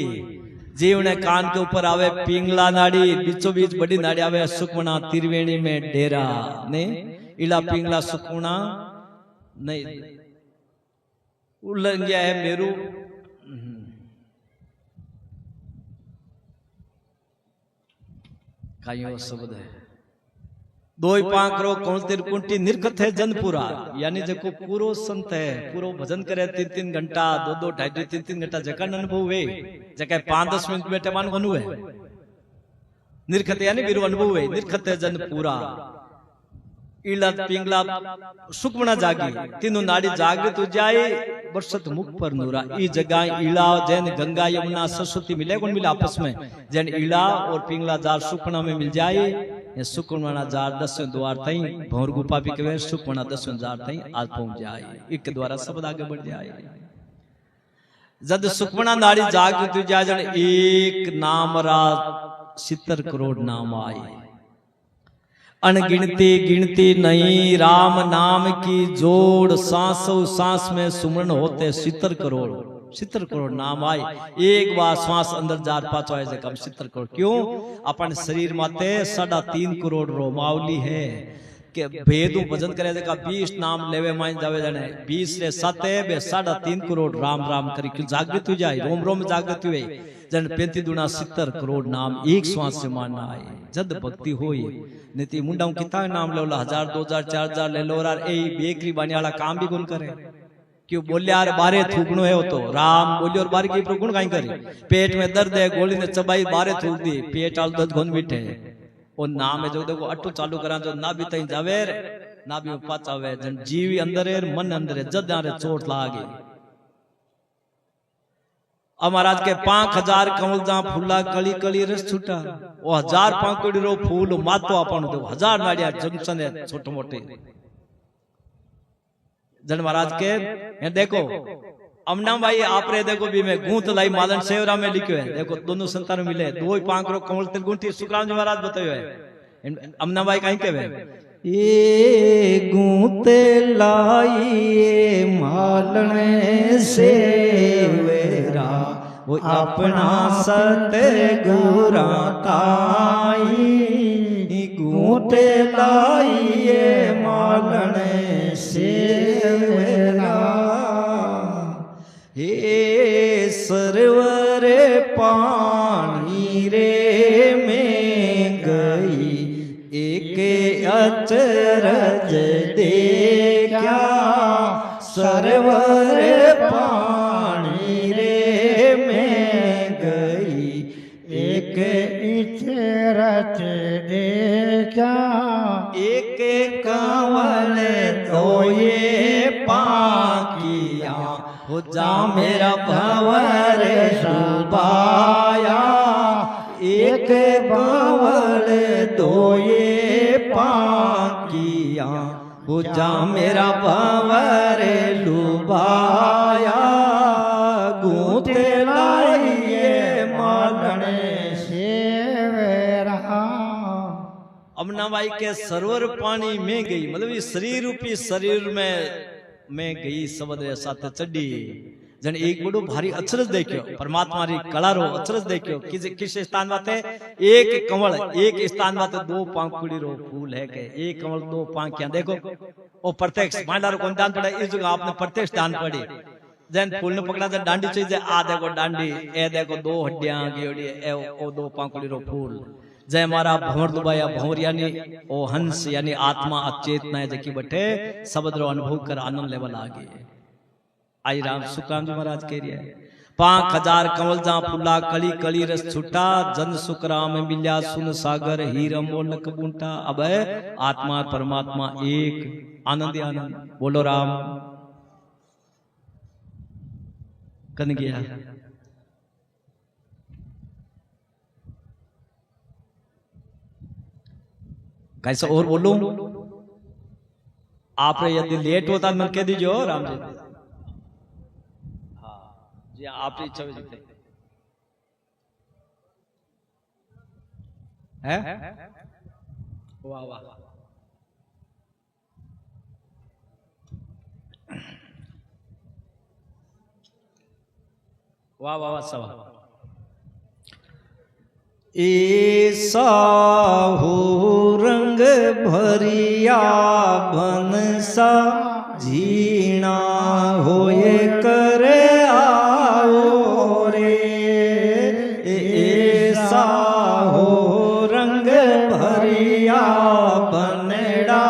जीव ने कान के ऊपर आवे पिंगला नाड़ी, बीचों बीच बड़ी नाड़ी आवे सुखमना त्रिवेणी में डेरा ने, ईला पिंगला सुखमना नहीं उल्लंघ गया है मेरू। कायो शब्द है 2 पांक रो कौन तिरकुंटी निर्खत है जनपुरा, यानी जको पूरो संत है, पूरो भजन करे 3-3 घंटा 2-2 2.5 3-3 घंटा जका अनुभव है, जका 5-10 मिनट बैठे मान अनुभव है। निर्खत यानी बिरु अनुभव है, निर्खत है जनपुरा। ईला पिंगला सुखमना जागी, तीनों नाड़ी जागृत हो जाए, बरसत मुख पर नूरा। ई जगह ईला जैन गंगा यमुना सरस्वती मिले कौन मिला आपस में, जैन ईला और पिंगला जार सुखमना में मिल जाए, ये सुखमना जार 10 द्वार थई भौर गुफा भी कहे सुखमना 10 द्वार थई आज पहुंच जाए, एक द्वारा शब्द आगे बढ़ जाए। जद सुखमना नाड़ी जागृत हो जाए, जन एक नाम रा 70 करोड़ नाम आए, अनगिनती गिनती नहीं राम नाम की जोड़, सांसों सांस में सुमरण होते 70 करोड़ नाम आए। एक बार श्वास अंदर जार पाचो आए कम 70 करोड़। क्यों? अपन शरीर माते 3.5 करोड़ रोमावली है के भेदू भजन करे का 20 नाम लेवे मान जावे जाने 20 रे 7 बे 3.5 करोड़ राम राम करी जागृत हो जाए, रोम रोम जागृत हुए। जन 35 दुना 70 करोड़ नाम एक श्वास से मारना आए जद भक्ति होई नीति मुंडा कितना नाम ले लो 1000 2000 4000 ले लो यार ए बेकरी बानी वाला काम भी कौन करे क्यों बोले यार बारे थूकनो है वो तो राम बोलियो और बारे की गुण काई करे पेट में दर्द है गोली ने चबाई बारे थूक दी पेट आल दर्द घोन बैठे वो नाम है जो देखो अट्टू चालू करा जो ना भी तई जावे ना भी पाचावे जन जीवी अंदर है मन अंदर है जद यार चोट लागे अब महाराज के 5000 कमल जहां फूला कली कली रस छूटा वो 1000 पांकुड़ी रो फूल मातो अपन दो 1000 नाड़िया जंक्शन है छोटे मोटे जन महाराज के ये देखो अमना भाई आप रे देखो भी मैं गूंथ लाई मालन सेवरा में लिखो है देखो दोनों संतान मिले दो ही पांकरो कमल तिल गुंठी सुखराम जी महाराज बतायो है अमना भाई कहीं के ये गूंथ लाई मालन सेवरा वो अपना सतगुरा ताई गूंथ लाई मालन सेवरा हे सरवर पानी रे में गई एक अचरज देखा सरवर पानी रे में गई एक अचरज देखा एक कंवल धोए पाकिया हो जा मेरा भंवर सुबाया एक कंवल धोए पाकिया हो जा मेरा भंवर लुबाया गूंथ लाइए मालन सेवरा अमना भाई के सरवर पानी में गई मतलब ये शरीर रूपी शरीर में गई सबद साथ चढ़ी जन एक बड़ो भारी अचरज देखियो परमात्मा री कला रो अचरज देखियो किस स्थान माते एक कमल एक स्थान माते दो पांकुड़ी रो फूल है के एक कमल दो पांकियां देखो ओ प्रत्यक्ष मांडारो कौन दान पड़ा इस जगह आपने प्रत्यक्ष दान पड़ी जन फूल ने पकड़ा जन डांडी चाहिए आ देखो डांडी ए देखो दो हड्डियां गियोड़ी ए ओ दो पांकुड़ी रो फूल जय मारा भंवर दुबाया भंवर यानी ओ हंस यानी आत्मा अचेतना है जकी बटे सबद्रो अनुभव कर आनंद लेवल आगे आई राम सुखराम जी महाराज कह रहे हैं 5000 कमल जहां फुला कली कली रस छूटा जन सुखराम मिल्या सुन सागर हीर मोलक बूंटा अब आत्मा परमात्मा एक आनंद आनंद बोलो राम कन गया कैसा और बोलूं आप यदि लेट होता मैं कह दीजिए राम जी हाँ जी आपकी इच्छा भी जीते हैं वाह वाह वाह वाह वाह सब ऐसा हो रंग भरिया बनसा झीना होए करे आओ रे ऐसा हो रंग भरिया बनड़ा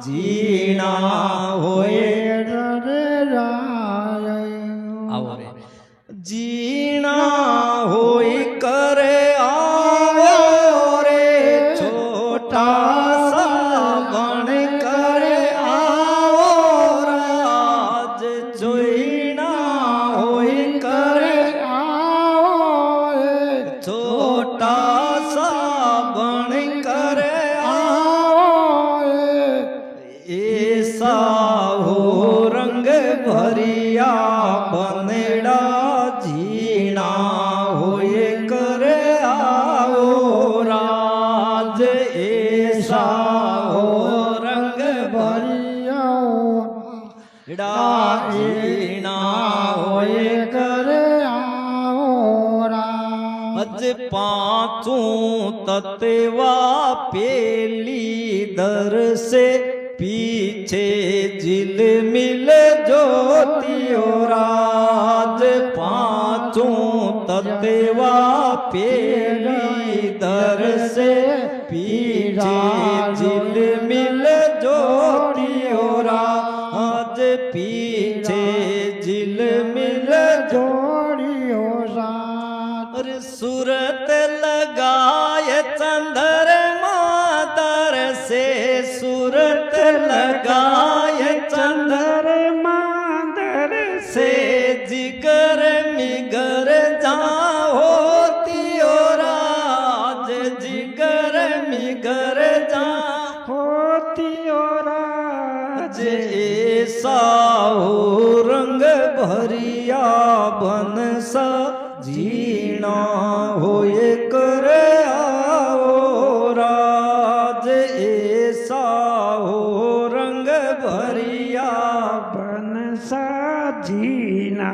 झीना होए आओ रे जीना होई करे भरिया बनड़ा झीना होए करे आओ राज ऐसा हो रंग भरिया झीना होए करे आओ राज पांचों तत्वा पेली दर से पीछे झिल मिल ज्योतियो राज पांचों ततेवा पेड़ी दर से पीछे झिलमिल जोड़ियो राज पीछे झिलमिल जोड़ियो साथ और सूरत लगाए चंद्रमा दर से सूरत लगाए चंद्रमा दर से जिगर मिगर जाओ तियो राज जिगर मिगर जा होतियो राज ऐसा हो रंग भरिया बन सा जीना होए कर आओ राज ऐसा हो रंग भरिया बन सा जीना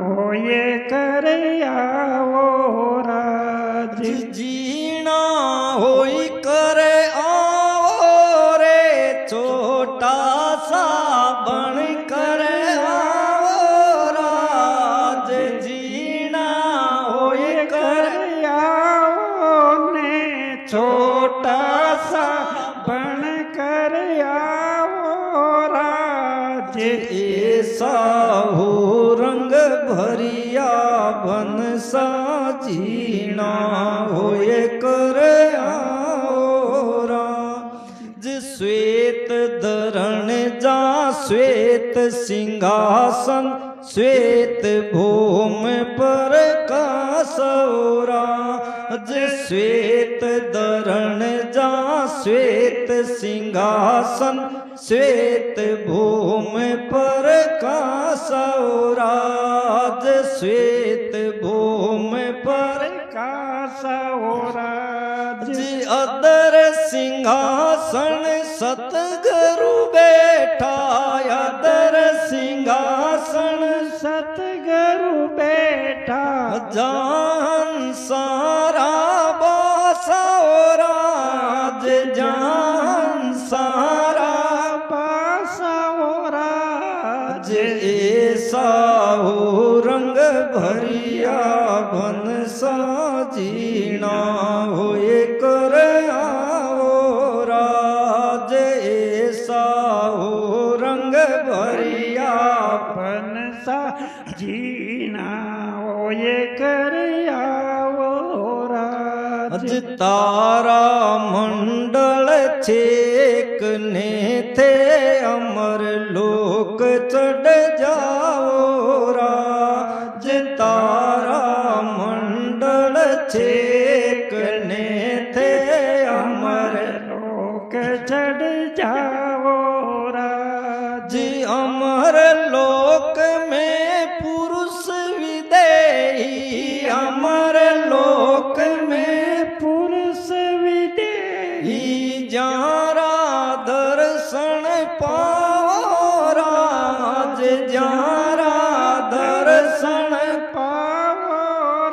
होए कर आओ राज जीना होई कर आओ रे छोटा सा बन कर आओ राज जीना होई कर आओ ने छोटा सा बन कर आओ राज ऐसा हो रंग भरिया बन सा जीना होए कर आओ राज श्वेत धरण जा श्वेत सिंहासन श्वेत भूम पर का सौराज श्वेत धरण जा श्वेत सिंहासन श्वेत भूम पर का सौराज श्वेत भूम पर का सौराज अदर सिंहासन सतगुरु बैठा अदर सिंहासन सतगुरु बैठा जान सारा बासौराज जान सारा बासौराज ऐसा हो रंग भरिया बन सा जीना होए कर आओ राज ऐसा हो रंग भरिया बन सा जीना होए कर आओ राज अज तारा मंडल छेकने थे अमर लोक चढ़ जाओ राज तारा मंडल छेकने थे अमर लोक चढ़ जाओ राज जी अमर लोक में पुरुष विदेही अमर लोक में पुरुष विदेही जारा दर्शन पाओ राज जारा दर्शन पाओ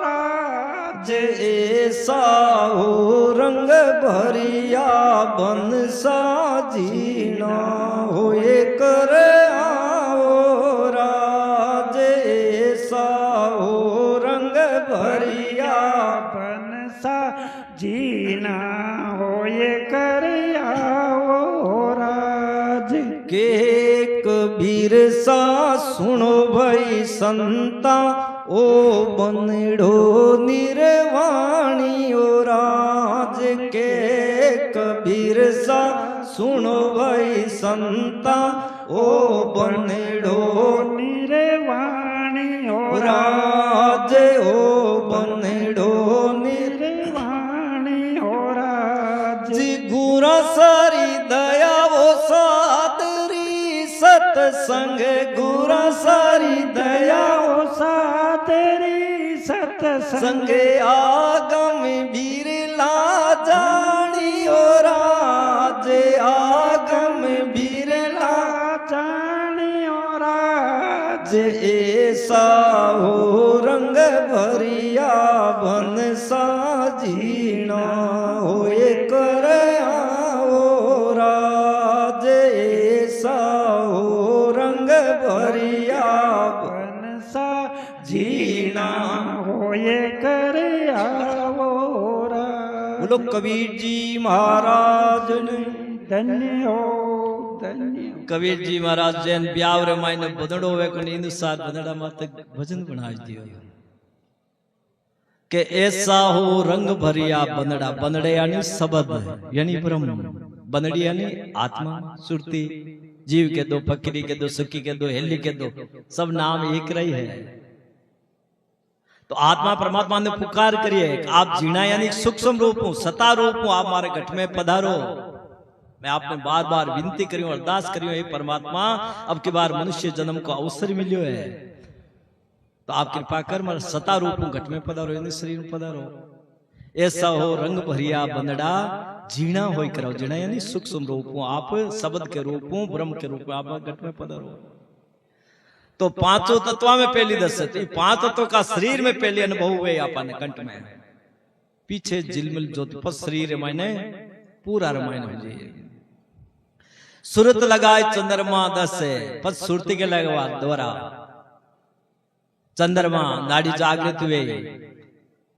राज ऐसा हो रंग भरिया बन सा जीना होए कर आओ राज ऐसा हो रंग भरिया बन सा जीना होए कर आओ राज के कबीर सा सुनो भाई संता ओ बनड़ो निर्वाणी ओ राज के कबीर सा सुनो भाई संता ओ बनड़ो निर्वाणी हो राज ओ बनड़ो निर्वाणी हो राज जी गुरा सारी दया वो सादरी सतसंग गुरा सारी दया ओ सादरी सतसंग संगे आगम बिरला जानी ओ राज आगम बिरला जानी ओ राज ऐसा हो रंग भरिया बन सा जीना होए कर आओ राज ऐसा हो रंग भरिया बन सा जीना होए बोलो कबीर जी महाराज ने। धन्य हो धन्य हो। कबीर जी महाराज जैन ब्यावर मायने बदड़ो वे को नींद सार बदड़ा माते भजन बनाई दियो के ऐसा हो रंग भरिया बंदड़ा। बंदड़े यानी शब्द यानी ब्रह्म, बंदड़ी यानी आत्मा सुरती। जीव के दो, फकीरी के दो, सुखी के दो, हेली के दो, सब नाम एक रही है। तो आत्मा परमात्मा ने पुकार करिए आप जीना यानी सूक्ष्म रूप हूं, सता रूप हूं, आप हमारे घट में पधारो। मैं आपने बार बार विनती करी अरदास करी हे परमात्मा अब की बार मनुष्य जन्म को अवसर मिलो है तो आप कृपा कर मारे सता रूप हूं घट में पधारो यानी शरीर में पधारो। ऐसा हो रंग भरिया बंदड़ा जीना होई करो। जीना यानी सूक्ष्म रूप हूं, आप शब्द के रूप हूं, ब्रह्म के रूप में आप घट में पधारो। तो पांचों तत्व में पहली दशत, पांच तत्व का शरीर में पहले अनुभव हुए अपन कंठ में। पीछे झिलमिल ज्योति पर शरीर मायने पूरा रामायण हो जाए। सुरत लगाए चंद्रमा दस पद सुरती के लगवा द्वारा चंद्रमा नाड़ी जागृत हुए।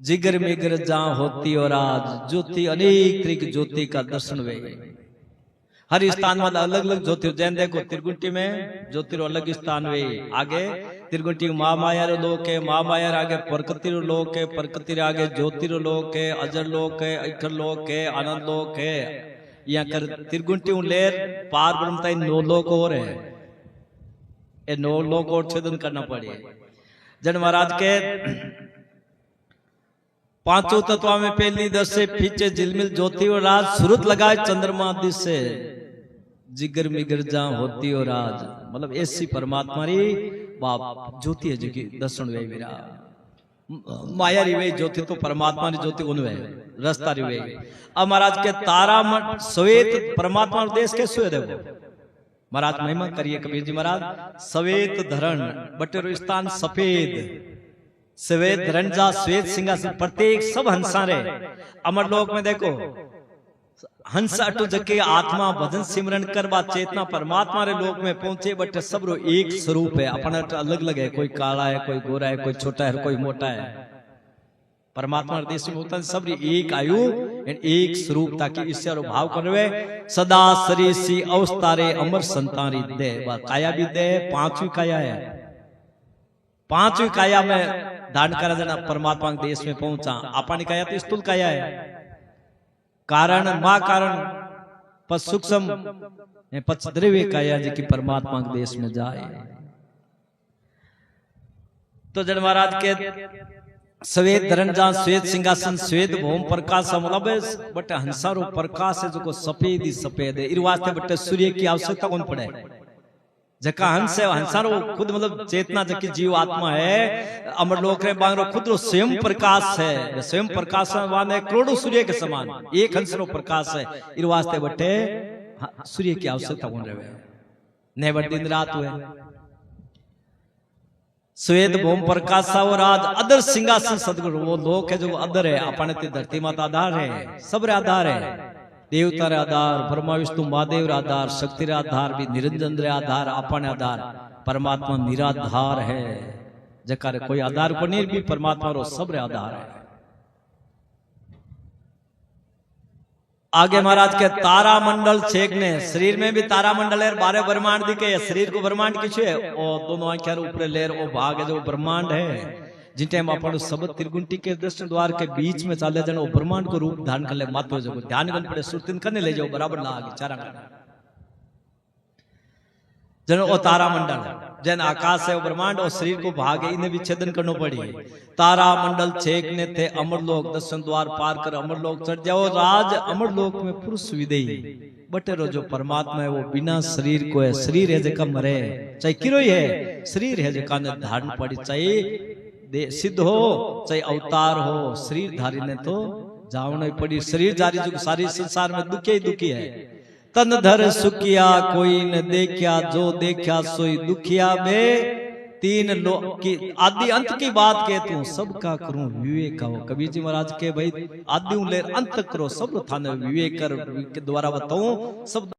जिगर मिगर जहां होती और आज ज्योति अनेक तरीक ज्योति का दर्शन हुए। हर स्थान में अलग अलग ज्योति जैन देखो त्रिकुटी में ज्योति अलग स्थान हुए। आगे त्रिकुटी महामाया लोक है, महामाया आगे प्रकृति लोक है, प्रकृति आगे ज्योतिर्लोक है, अजर लोक है, अखर लोक है, आनंद लोक है। यहाँ कर त्रिकुटी लेर पार ब्रह्मता 9 लोक और है। ये 9 लोक और छेदन करना पड़े। जन महाराज के पांचों तत्व में पहली दस से पीछे झिलमिल ज्योति और राज सुरत लगाए चंद्रमा दिस से जिगर मिगर जहां होती और राज मतलब ऐसी परमात्मा री बाप ज्योति है जो कि दर्शन वे मेरा माया री वे ज्योति तो परमात्मा री ज्योति उन वे रास्ता री वे। अब महाराज के तारा श्वेत परमात्मा देश कैसे है देखो महाराज महिमा करिए कबीर जी महाराज। श्वेत धरण बटेरो स्थान सफेद श्वेत धरंजा श्वेत सिंहासन प्रत्येक सब हंसा रे। अमर लोक में देखो हंस अटो जके आत्मा भजन सिमरन करवा चेतना परमात्मा रे लोक में पहुंचे बट सब रो एक स्वरूप है। अपन अलग अलग है, कोई काला है, कोई गोरा है, कोई छोटा है, कोई मोटा है। परमात्मा देश में होता है सब एक आयु एक स्वरूप ताकि ईश्वर भाव करवे। सदा सरीसी अवस्तारे अमर संतारी दे काया भी दे। पांचवी काया है, पांचवी काया में दान करा जना परमात्मा के देश में पहुंचा। आपनी काया तो स्थूल काया है, कारण मां कारण पर सूक्ष्म पच द्रव्य काया जी की परमात्मा के देश में जाए। तो जन महाराज के श्वेत धरंजा श्वेत सिंहासन श्वेत भौम प्रकाश मतलब बट हंसारो प्रकाश है जो सफेद ही सफेद है। इस वास्ते बट सूर्य की आवश्यकता कौन पड़े। जका हंस है हंसारो खुद मतलब चेतना जकी जीव आत्मा है। अमर लोक रे बांगरो खुद रो स्वयं प्रकाश है। स्वयं प्रकाश वाने करोड़ों सूर्य के समान एक हंस रो प्रकाश है। इस वास्ते बटे सूर्य की आवश्यकता कौन रहे ने बट दिन रात हुए। श्वेत भौम प्रकाश और आज अदर सिंहासन सदगुरु वो लोक है जो अदर है। अपने धरती माता आधार है, सब रे आधार है। देवता रे आधार, ब्रह्मा विष्णु महादेव रे आधार, शक्ति रे आधार भी निरंजन रे आधार, अपने आधार परमात्मा निराधार है। जकार कोई आधार को नहीं भी परमात्मा रो सब रे आधार है। आगे महाराज के तारा मंडल छेकने शरीर में भी तारा मंडल है। 12 ब्रह्मांड दिखे शरीर को ब्रह्मांड किछु है और दोनों आंखें ऊपर लेर वो भाग है जो ब्रह्मांड है। जिन टाइम अपन सब त्रिगुंटी के दर्शन द्वार के बीच में चाले जन वो ब्रह्मांड को रूप धारण कर ले मातो जो ध्यान गन पड़े सुरतिन करने ले जाओ बराबर लागे चारा जन ओ तारा मंडल जन आकाश है वो ब्रह्मांड और शरीर को भाग है इन्हें विच्छेदन करना पड़ी। तारा मंडल छेकने थे अमरलोक दर्शन द्वार पार कर अमरलोक चढ़ जाओ। राज अमरलोक में पुरुष विदेही बटेरो जो परमात्मा है वो बिना शरीर को है। शरीर है जका मरे चाहे किरोई है, शरीर है जका ने धारण पड़ी चाहे सिद्ध हो चाहे अवतार हो। शरीर धारी ने तो जावना पड़ी। शरीर जारी जो सारी संसार में दुखी ही दुखी है। तन धर सुखिया कोई न देखिया जो देखिया सोई दुखिया बे। 3 लोक की आदि अंत की बात कहता हूं सबका करूं विवेक हो। कबीर जी महाराज के भाई आदि ले अंत करो सब थाने विवेक कर के द्वारा बताऊं सब